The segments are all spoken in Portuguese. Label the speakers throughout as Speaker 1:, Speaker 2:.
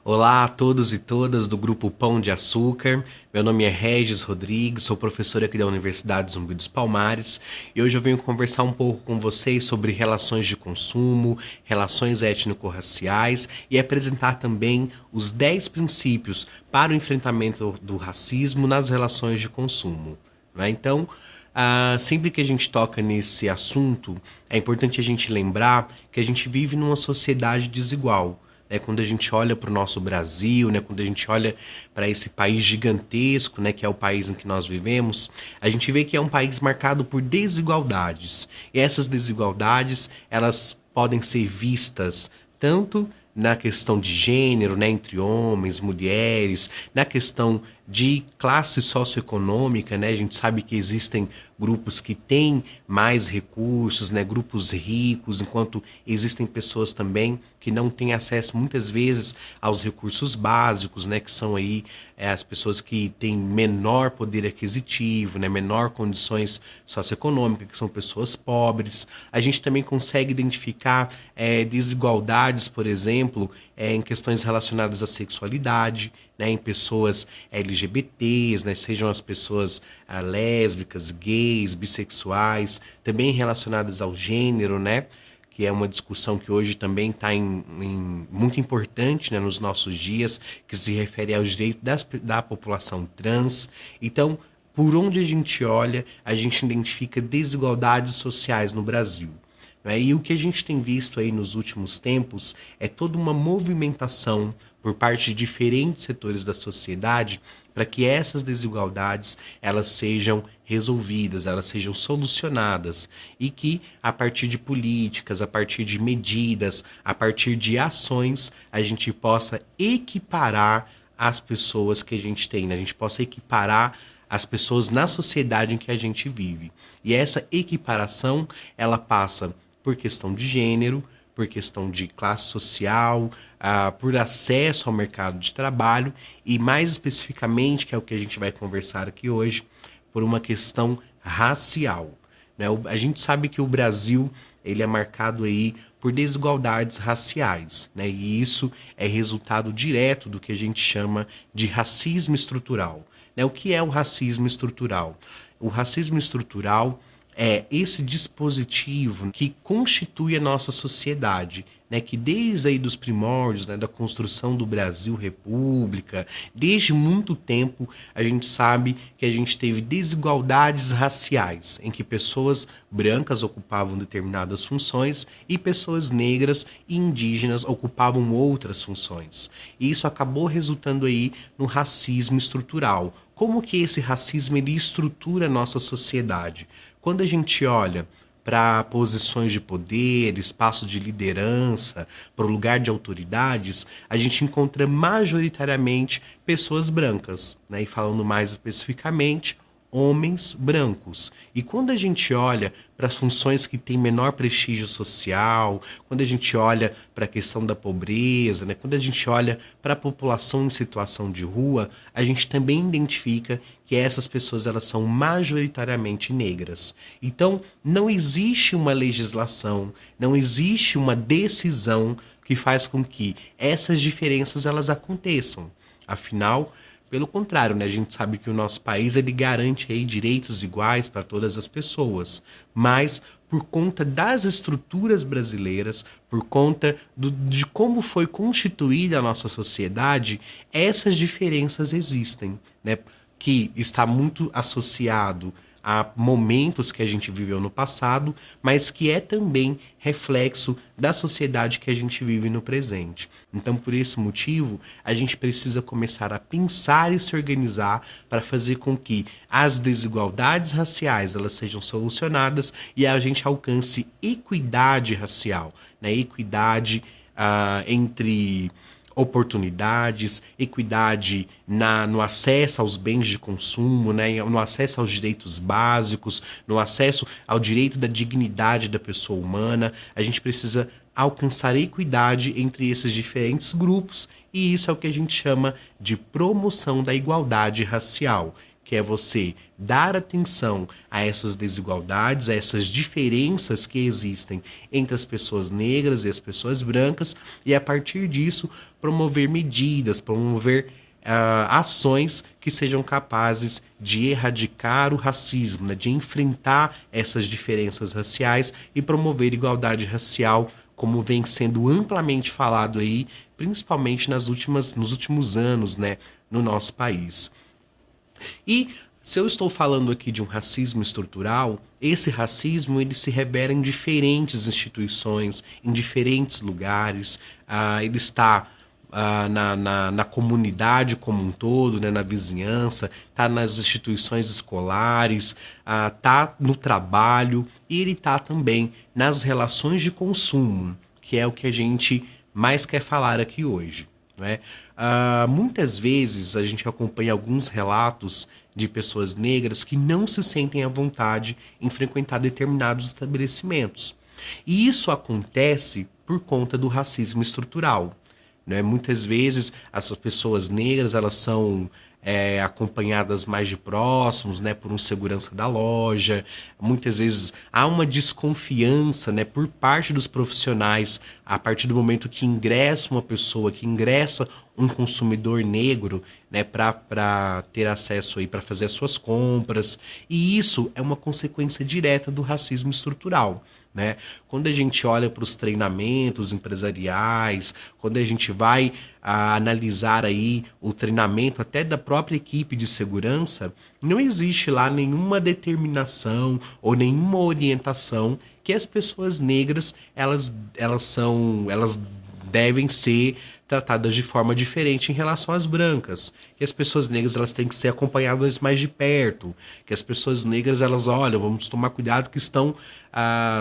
Speaker 1: Olá a todos e todas do Grupo Pão de Açúcar. Meu nome é Regis Rodrigues, sou professor aqui da Universidade Zumbi dos Palmares e hoje eu venho conversar um pouco com vocês sobre relações de consumo, relações étnico-raciais e apresentar também os 10 princípios para o enfrentamento do racismo nas relações de consumo. Né? Então, sempre que a gente toca nesse assunto, é importante a gente lembrar que a gente vive numa sociedade desigual. Quando a gente olha para o nosso Brasil, quando a gente olha para esse país gigantesco, que é o país em que nós vivemos, a gente vê que é um país marcado por desigualdades. E essas desigualdades, elas podem ser vistas tanto na questão de gênero, entre homens, mulheres, na questão de classe socioeconômica, a gente sabe que existem grupos que têm mais recursos, grupos ricos, enquanto existem pessoas também que não têm acesso muitas vezes aos recursos básicos, que são aí as pessoas que têm menor poder aquisitivo, menor condições socioeconômicas, que são pessoas pobres. A gente também consegue identificar desigualdades, por exemplo, em questões relacionadas à sexualidade, em pessoas LGBTs, sejam as pessoas lésbicas, gays, bissexuais, também relacionadas ao gênero, que é uma discussão que hoje também está muito importante, nos nossos dias, que se refere aos direitos da população trans. Então, por onde a gente olha, a gente identifica desigualdades sociais no Brasil. E o que a gente tem visto aí nos últimos tempos é toda uma movimentação por parte de diferentes setores da sociedade para que essas desigualdades elas sejam resolvidas, elas sejam solucionadas e que a partir de políticas, a partir de medidas, a partir de ações, a gente possa equiparar as pessoas que a gente tem, a gente possa equiparar as pessoas na sociedade em que a gente vive. E essa equiparação, ela passa por questão de gênero, por questão de classe social, por acesso ao mercado de trabalho e, mais especificamente, que é o que a gente vai conversar aqui hoje, por uma questão racial. A gente sabe que o Brasil ele é marcado aí por desigualdades raciais, e isso é resultado direto do que a gente chama de racismo estrutural. O que é o racismo estrutural? O racismo estrutural é esse dispositivo que constitui a nossa sociedade, que desde aí dos primórdios, da construção do Brasil República, desde muito tempo a gente sabe que a gente teve desigualdades raciais, em que pessoas brancas ocupavam determinadas funções e pessoas negras e indígenas ocupavam outras funções. E isso acabou resultando aí no racismo estrutural. Como que esse racismo ele estrutura a nossa sociedade? Quando a gente olha para posições de poder, espaço de liderança, para o lugar de autoridades, a gente encontra majoritariamente pessoas brancas, e falando mais especificamente, homens brancos. E quando a gente olha para as funções que têm menor prestígio social, quando a gente olha para a questão da pobreza, quando a gente olha para a população em situação de rua, a gente também identifica que essas pessoas elas são majoritariamente negras. Então, não existe uma legislação, não existe uma decisão que faz com que essas diferenças elas aconteçam. Afinal, pelo contrário, a gente sabe que o nosso país ele garante aí direitos iguais para todas as pessoas, mas por conta das estruturas brasileiras, por conta de como foi constituída a nossa sociedade, essas diferenças existem, que está muito associado a momentos que a gente viveu no passado, mas que é também reflexo da sociedade que a gente vive no presente. Então, por esse motivo, a gente precisa começar a pensar e se organizar para fazer com que as desigualdades raciais elas sejam solucionadas e a gente alcance equidade racial, equidade entre oportunidades, equidade no acesso aos bens de consumo, no acesso aos direitos básicos, no acesso ao direito da dignidade da pessoa humana. A gente precisa alcançar equidade entre esses diferentes grupos e isso é o que a gente chama de promoção da igualdade racial, que é você dar atenção a essas desigualdades, a essas diferenças que existem entre as pessoas negras e as pessoas brancas, e a partir disso promover medidas, promover ações que sejam capazes de erradicar o racismo, né, de enfrentar essas diferenças raciais e promover igualdade racial, como vem sendo amplamente falado aí, principalmente nos últimos anos, né, no nosso país. E se eu estou falando aqui de um racismo estrutural, esse racismo ele se revela em diferentes instituições, em diferentes lugares, ele está na comunidade como um todo, né, na vizinhança, está nas instituições escolares, está no trabalho e ele está também nas relações de consumo, que é o que a gente mais quer falar aqui hoje. Né? Muitas vezes a gente acompanha alguns relatos de pessoas negras que não se sentem à vontade em frequentar determinados estabelecimentos. E isso acontece por conta do racismo estrutural. Né? Muitas vezes as pessoas negras elas são acompanhadas mais de próximos, né, por um segurança da loja. Muitas vezes há uma desconfiança, né, por parte dos profissionais a partir do momento que ingressa uma pessoa, que ingressa um consumidor negro, né, para ter acesso aí, para fazer as suas compras. E isso é uma consequência direta do racismo estrutural. Né? Quando a gente olha para os treinamentos empresariais, quando a gente vai analisar aí o treinamento até da própria equipe de segurança, não existe lá nenhuma determinação ou nenhuma orientação que as pessoas negras elas devem ser tratadas de forma diferente em relação às brancas, que as pessoas negras elas têm que ser acompanhadas mais de perto, que as pessoas negras elas, olha, vamos tomar cuidado que estão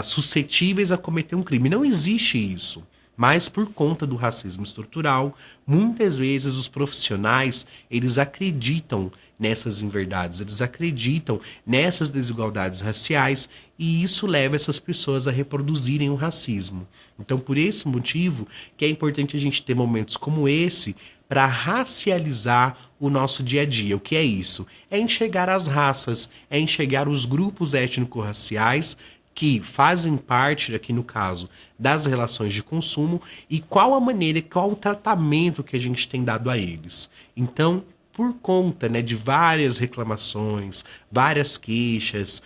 Speaker 1: suscetíveis a cometer um crime. Não existe isso. Mas por conta do racismo estrutural, muitas vezes os profissionais, eles acreditam nessas inverdades, eles acreditam nessas desigualdades raciais e isso leva essas pessoas a reproduzirem o racismo. Então, por esse motivo que é importante a gente ter momentos como esse para racializar o nosso dia a dia. O que é isso? É enxergar as raças, é enxergar os grupos étnico-raciais que fazem parte, aqui no caso, das relações de consumo e qual a maneira, qual o tratamento que a gente tem dado a eles. Então, por conta, né, de várias reclamações, várias queixas,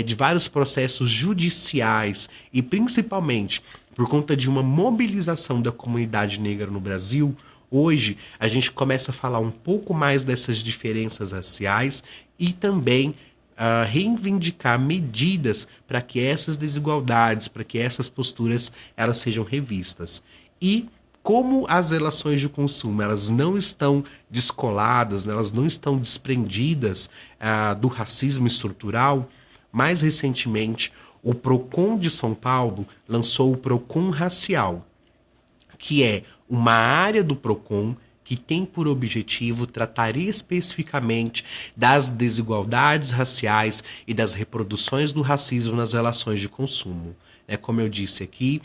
Speaker 1: de vários processos judiciais e principalmente por conta de uma mobilização da comunidade negra no Brasil, hoje a gente começa a falar um pouco mais dessas diferenças raciais e também reivindicar medidas para que essas desigualdades, para que essas posturas elas sejam revistas. E como as relações de consumo elas não estão descoladas, né, elas não estão desprendidas do racismo estrutural, mais recentemente o Procon de São Paulo lançou o Procon Racial, que é uma área do Procon que tem por objetivo tratar especificamente das desigualdades raciais e das reproduções do racismo nas relações de consumo. Como eu disse aqui,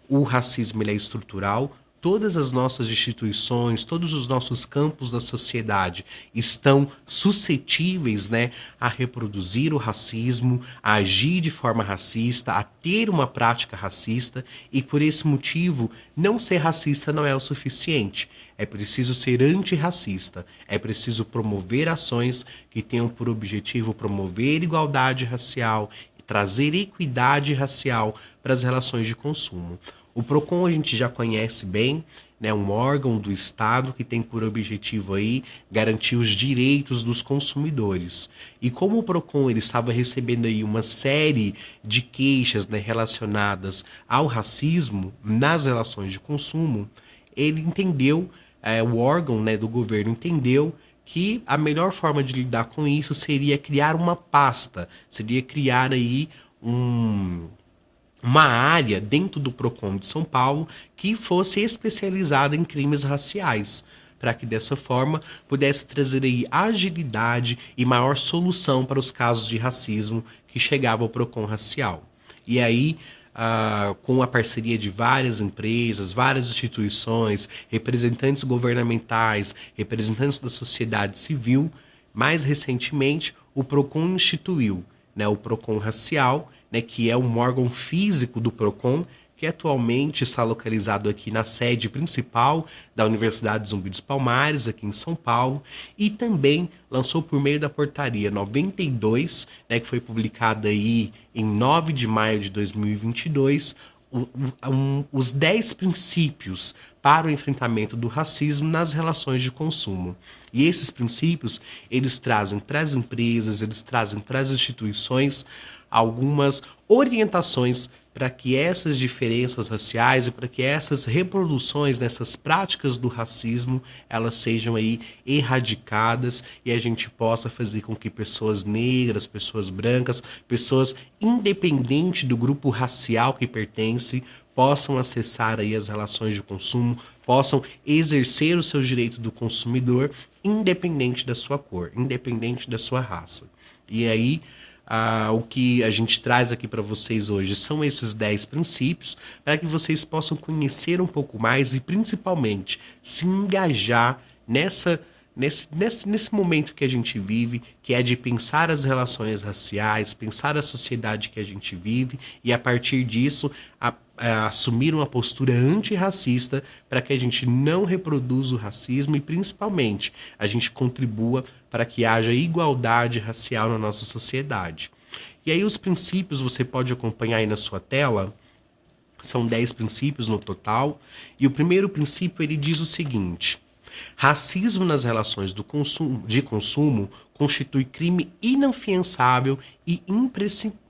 Speaker 1: o racismo ele é estrutural. Todas as nossas instituições, todos os nossos campos da sociedade estão suscetíveis, né, a reproduzir o racismo, a agir de forma racista, a ter uma prática racista e por esse motivo não ser racista não é o suficiente. É preciso ser antirracista, é preciso promover ações que tenham por objetivo promover igualdade racial e trazer equidade racial para as relações de consumo. O Procon a gente já conhece bem, né, um órgão do Estado que tem por objetivo aí garantir os direitos dos consumidores. E como o Procon ele estava recebendo aí uma série de queixas, né, relacionadas ao racismo nas relações de consumo, ele entendeu, o órgão, né, do governo entendeu que a melhor forma de lidar com isso seria criar uma pasta, seria criar aí uma área dentro do Procon de São Paulo que fosse especializada em crimes raciais, para que dessa forma pudesse trazer aí agilidade e maior solução para os casos de racismo que chegavam ao Procon racial. E aí, com a parceria de várias empresas, várias instituições, representantes governamentais, representantes da sociedade civil, Mais recentemente, o PROCON instituiu, né, o PROCON racial, né, que é um órgão físico do PROCON, que atualmente está localizado aqui na sede principal da Universidade Zumbi dos Palmares, aqui em São Paulo, e também lançou por meio da portaria 92, né, que foi publicada aí em 9 de maio de 2022, os 10 princípios para o enfrentamento do racismo nas relações de consumo. E esses princípios, eles trazem para as empresas, eles trazem para as instituições algumas orientações para que essas diferenças raciais e para que essas reproduções dessas práticas do racismo, elas sejam aí erradicadas e a gente possa fazer com que pessoas negras, pessoas brancas, pessoas independente do grupo racial que pertence, possam acessar aí as relações de consumo, possam exercer o seu direito do consumidor, independente da sua cor, independente da sua raça. E aí, o que a gente traz aqui para vocês hoje são esses 10 princípios para que vocês possam conhecer um pouco mais e, principalmente, se engajar nesse momento que a gente vive, que é de pensar as relações raciais, pensar a sociedade que a gente vive e, a partir disso, assumir uma postura antirracista para que a gente não reproduza o racismo e, principalmente, a gente contribua para que haja igualdade racial na nossa sociedade. E aí os princípios você pode acompanhar aí na sua tela, são 10 princípios no total, e o primeiro princípio ele diz o seguinte: racismo nas relações de consumo constitui crime inafiançável e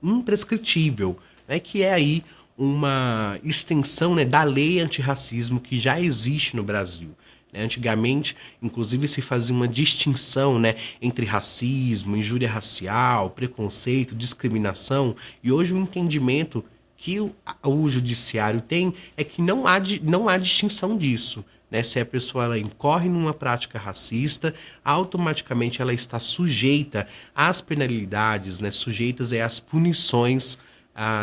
Speaker 1: imprescritível, né, que é aí uma extensão, né, da lei antirracismo que já existe no Brasil. Antigamente, inclusive, se fazia uma distinção, né, entre racismo, injúria racial, preconceito, discriminação, e hoje o entendimento que o judiciário tem é que não há distinção disso. Né? Se a pessoa ela incorre numa prática racista, automaticamente ela está sujeita às penalidades, né, sujeitas às punições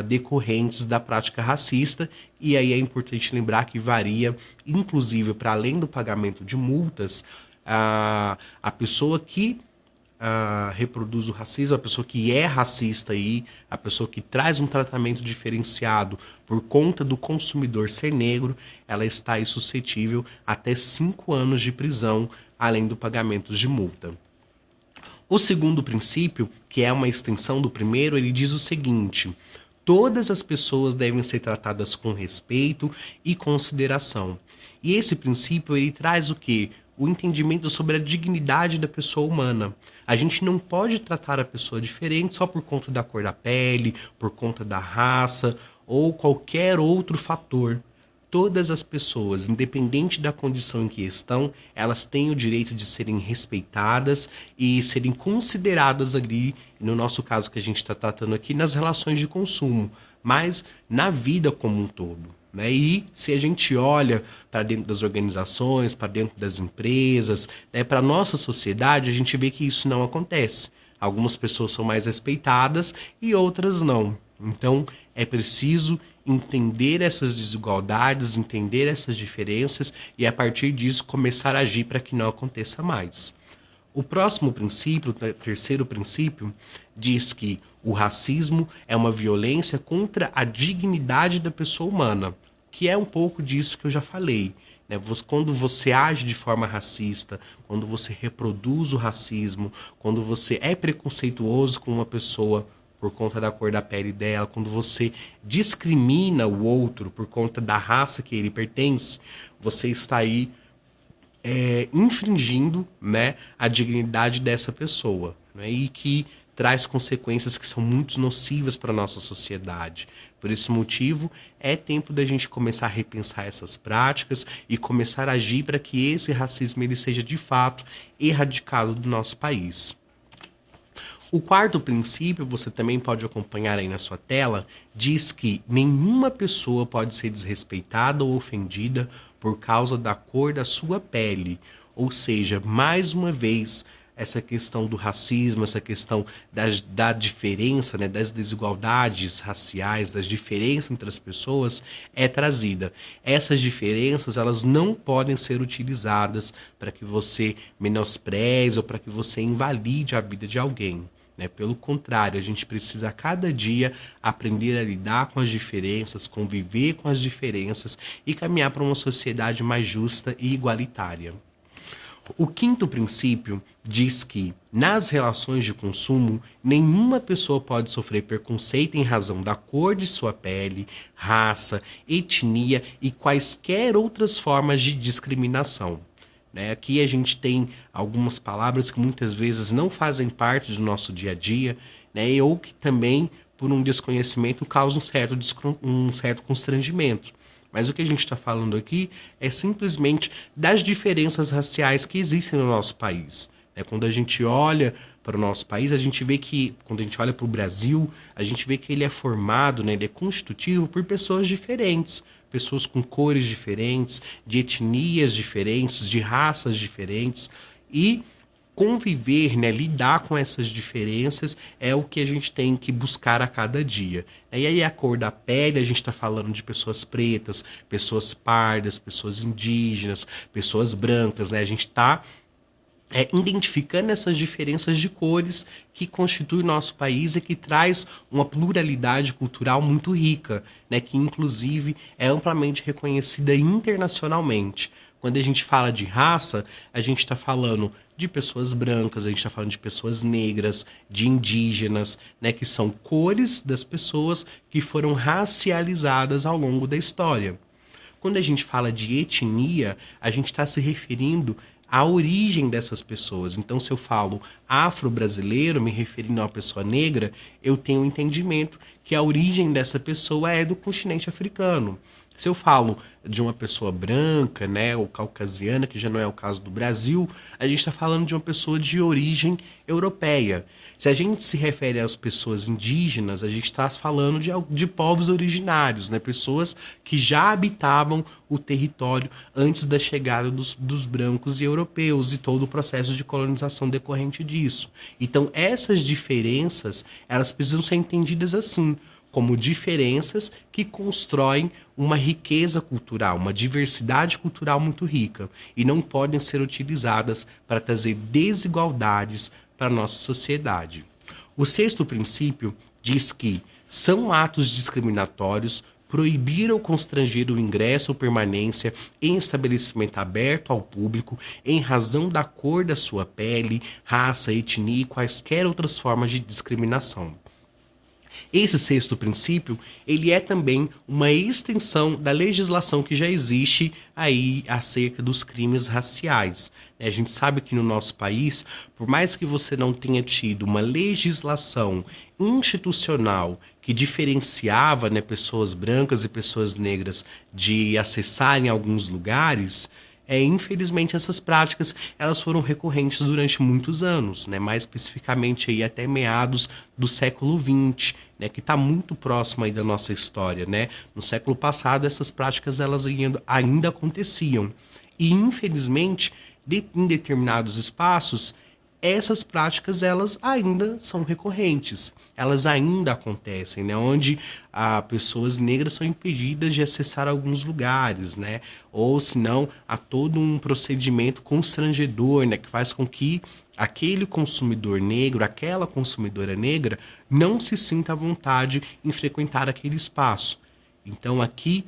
Speaker 1: decorrentes da prática racista, e aí é importante lembrar que varia, inclusive, para além do pagamento de multas, a pessoa que reproduz o racismo, a pessoa que é racista aí, a pessoa que traz um tratamento diferenciado por conta do consumidor ser negro, ela está aí suscetível até 5 anos de prisão, além do pagamento de multa. O segundo princípio, que é uma extensão do primeiro, ele diz o seguinte: todas as pessoas devem ser tratadas com respeito e consideração. E esse princípio ele traz o quê? O entendimento sobre a dignidade da pessoa humana. A gente não pode tratar a pessoa diferente só por conta da cor da pele, por conta da raça ou qualquer outro fator. Todas as pessoas, independente da condição em que estão, elas têm o direito de serem respeitadas e serem consideradas ali, no nosso caso que a gente está tratando aqui, nas relações de consumo, mas na vida como um todo. Né? E se a gente olha para dentro das organizações, para dentro das empresas, né, para a nossa sociedade, a gente vê que isso não acontece. Algumas pessoas são mais respeitadas e outras não. Então, é preciso entender essas desigualdades, entender essas diferenças e, a partir disso, começar a agir para que não aconteça mais. O próximo princípio, o terceiro princípio, diz que o racismo é uma violência contra a dignidade da pessoa humana, que é um pouco disso que eu já falei. Né? Quando você age de forma racista, quando você reproduz o racismo, quando você é preconceituoso com uma pessoa por conta da cor da pele dela, quando você discrimina o outro por conta da raça que ele pertence, você está aí infringindo, né, a dignidade dessa pessoa, né, e que traz consequências que são muito nocivas para a nossa sociedade. Por esse motivo, é tempo da gente começar a repensar essas práticas e começar a agir para que esse racismo ele seja de fato erradicado do nosso país. O quarto princípio, você também pode acompanhar aí na sua tela, diz que nenhuma pessoa pode ser desrespeitada ou ofendida por causa da cor da sua pele. Ou seja, mais uma vez, essa questão do racismo, essa questão da diferença, né, das desigualdades raciais, das diferenças entre as pessoas, é trazida. Essas diferenças, elas não podem ser utilizadas para que você menospreze ou para que você invalide a vida de alguém. Né? Pelo contrário, a gente precisa a cada dia aprender a lidar com as diferenças, conviver com as diferenças e caminhar para uma sociedade mais justa e igualitária. O quinto princípio diz que, nas relações de consumo, nenhuma pessoa pode sofrer preconceito em razão da cor de sua pele, raça, etnia e quaisquer outras formas de discriminação. Né? Aqui a gente tem algumas palavras que muitas vezes não fazem parte do nosso dia a dia, né? Ou que também, por um desconhecimento, causam um certo constrangimento. Mas o que a gente está falando aqui é simplesmente das diferenças raciais que existem no nosso país. Quando a gente olha para o nosso país, a gente vê que, quando a gente olha para o Brasil, a gente vê que ele é formado, né, ele é constitutivo por pessoas diferentes, pessoas com cores diferentes, de etnias diferentes, de raças diferentes, e conviver, né, lidar com essas diferenças é o que a gente tem que buscar a cada dia. E aí a cor da pele, a gente está falando de pessoas pretas, pessoas pardas, pessoas indígenas, pessoas brancas, né? A gente está identificando essas diferenças de cores que constitui o nosso país e que traz uma pluralidade cultural muito rica, né, que inclusive é amplamente reconhecida internacionalmente. Quando a gente fala de raça, a gente está falando de pessoas brancas, a gente está falando de pessoas negras, de indígenas, né, que são cores das pessoas que foram racializadas ao longo da história. Quando a gente fala de etnia, a gente está se referindo à origem dessas pessoas. Então, se eu falo afro-brasileiro, me referindo a uma pessoa negra, eu tenho um entendimento que a origem dessa pessoa é do continente africano. Se eu falo de uma pessoa branca, né, ou caucasiana, que já não é o caso do Brasil, a gente está falando de uma pessoa de origem europeia. Se a gente se refere às pessoas indígenas, a gente está falando de povos originários, né, pessoas que já habitavam o território antes da chegada dos brancos e europeus e todo o processo de colonização decorrente disso. Então, essas diferenças, elas precisam ser entendidas assim, como diferenças que constroem uma riqueza cultural, uma diversidade cultural muito rica, e não podem ser utilizadas para trazer desigualdades para a nossa sociedade. O sexto princípio diz que são atos discriminatórios proibir ou constranger o ingresso ou permanência em estabelecimento aberto ao público em razão da cor da sua pele, raça, etnia e quaisquer outras formas de discriminação. Esse sexto princípio, ele é também uma extensão da legislação que já existe aí acerca dos crimes raciais. A gente sabe que no nosso país, por mais que você não tenha tido uma legislação institucional que diferenciava, né, pessoas brancas e pessoas negras de acessarem alguns lugares, infelizmente essas práticas elas foram recorrentes durante muitos anos, né? Mais especificamente aí até meados do século XX, né? Que está muito próximo aí da nossa história, né? No século passado essas práticas elas ainda aconteciam e infelizmente em determinados espaços essas práticas elas ainda são recorrentes, elas ainda acontecem, né? Onde pessoas negras são impedidas de acessar alguns lugares, né? Ou senão há todo um procedimento constrangedor, né? Que faz com que aquele consumidor negro, aquela consumidora negra não se sinta à vontade em frequentar aquele espaço. Então aqui,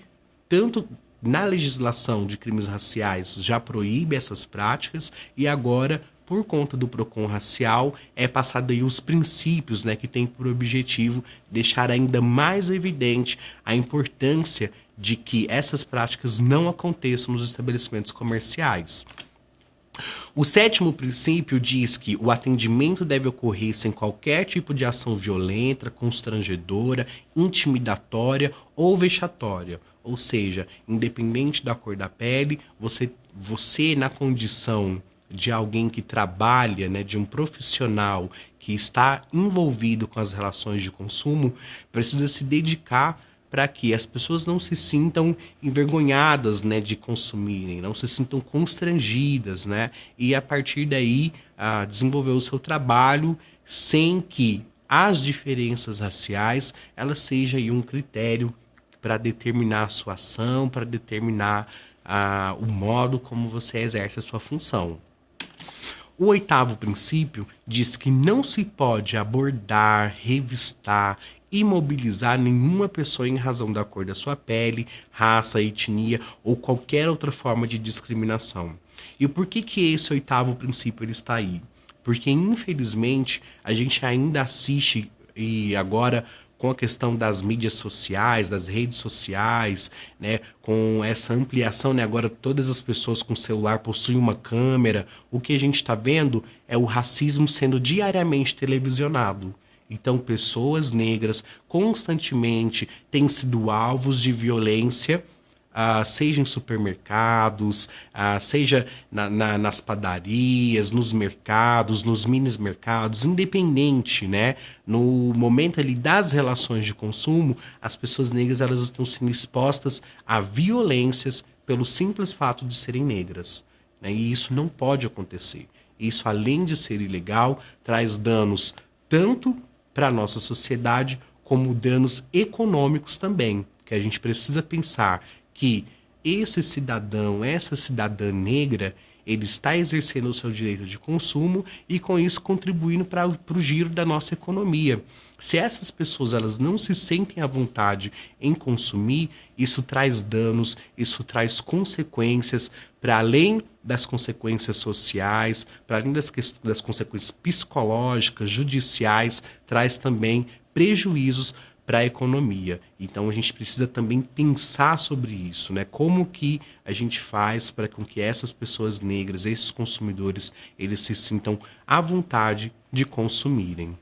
Speaker 1: tanto na legislação de crimes raciais já proíbe essas práticas e agora por conta do PROCON racial, é passado aí os princípios, né, que tem por objetivo deixar ainda mais evidente a importância de que essas práticas não aconteçam nos estabelecimentos comerciais. O sétimo princípio diz que o atendimento deve ocorrer sem qualquer tipo de ação violenta, constrangedora, intimidatória ou vexatória. Ou seja, independente da cor da pele, você na condição de alguém que trabalha, né, de um profissional que está envolvido com as relações de consumo, precisa se dedicar para que as pessoas não se sintam envergonhadas, né, de consumirem, não se sintam constrangidas, né, e a partir daí desenvolver o seu trabalho sem que as diferenças raciais elas sejam aí um critério para determinar a sua ação, para determinar o modo como você exerce a sua função. O oitavo princípio diz que não se pode abordar, revistar, imobilizar nenhuma pessoa em razão da cor da sua pele, raça, etnia ou qualquer outra forma de discriminação. E por que esse oitavo princípio ele está aí? Porque, infelizmente, a gente ainda assiste, e agora com a questão das mídias sociais, das redes sociais, né, com essa ampliação, né, agora todas as pessoas com celular possuem uma câmera, o que a gente está vendo é o racismo sendo diariamente televisionado. Então, pessoas negras constantemente têm sido alvos de violência, seja em supermercados, seja nas padarias, nos mercados, nos mini-mercados, independente, né? No momento ali das relações de consumo, as pessoas negras elas estão sendo expostas a violências pelo simples fato de serem negras, né? E isso não pode acontecer. Isso, além de ser ilegal, traz danos tanto para a nossa sociedade como danos econômicos também, que a gente precisa pensar que esse cidadão, essa cidadã negra, ele está exercendo o seu direito de consumo e com isso contribuindo para o giro da nossa economia. Se essas pessoas elas não se sentem à vontade em consumir, isso traz danos, isso traz consequências para além das consequências sociais, para além das consequências psicológicas, judiciais, traz também prejuízos para a economia. Então a gente precisa também pensar sobre isso, né? Como que a gente faz para que essas pessoas negras, esses consumidores, eles se sintam à vontade de consumirem.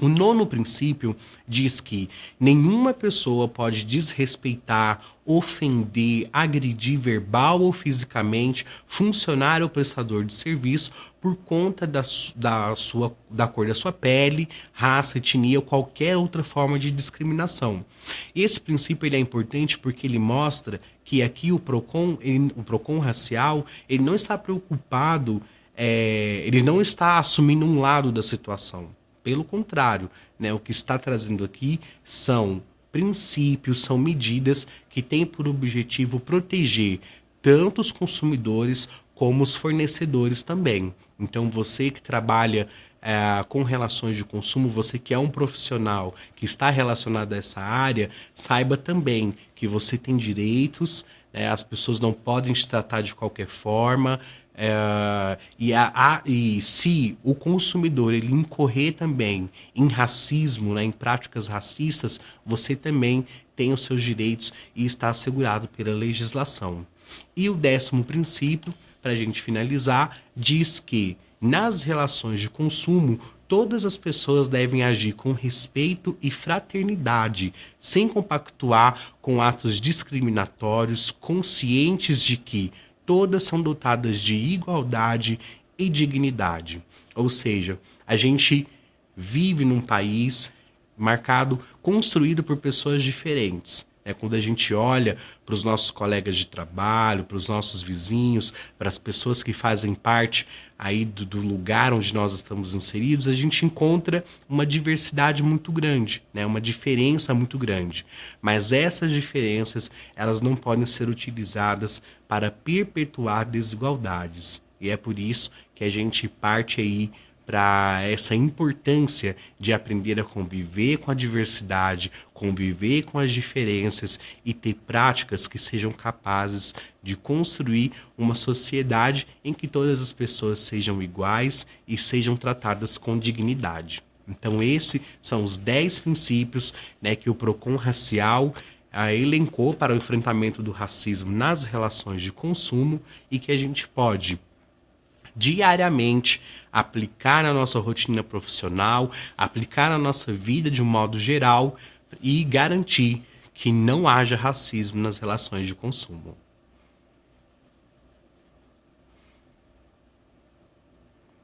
Speaker 1: O nono princípio diz que nenhuma pessoa pode desrespeitar, ofender, agredir verbal ou fisicamente funcionário ou prestador de serviço por conta da cor da sua pele, raça, etnia ou qualquer outra forma de discriminação. Esse princípio ele é importante porque ele mostra que aqui o PROCON racial ele não está preocupado, ele não está assumindo um lado da situação. Pelo contrário, né, o que está trazendo aqui são princípios, são medidas que têm por objetivo proteger tanto os consumidores como os fornecedores também. Então, você que trabalha com relações de consumo, você que é um profissional que está relacionado a essa área, saiba também que você tem direitos, as pessoas não podem te tratar de qualquer forma. E se o consumidor ele incorrer também em racismo, né, em práticas racistas, você também tem os seus direitos e está assegurado pela legislação. E o 10º princípio, para a gente finalizar, diz que nas relações de consumo, todas as pessoas devem agir com respeito e fraternidade, sem compactuar com atos discriminatórios, conscientes de que todas são dotadas de igualdade e dignidade. Ou seja, a gente vive num país construído por pessoas diferentes. Quando a gente olha para os nossos colegas de trabalho, para os nossos vizinhos, para as pessoas que fazem parte aí do lugar onde nós estamos inseridos, a gente encontra uma diversidade muito grande, né? Uma diferença muito grande. Mas essas diferenças, elas não podem ser utilizadas para perpetuar desigualdades. E é por isso que a gente parte aí para essa importância de aprender a conviver com a diversidade, conviver com as diferenças e ter práticas que sejam capazes de construir uma sociedade em que todas as pessoas sejam iguais e sejam tratadas com dignidade. Então esses são os 10 princípios, né, que o PROCON racial elencou para o enfrentamento do racismo nas relações de consumo e que a gente pode diariamente aplicar na nossa rotina profissional, aplicar na nossa vida de um modo geral e garantir que não haja racismo nas relações de consumo.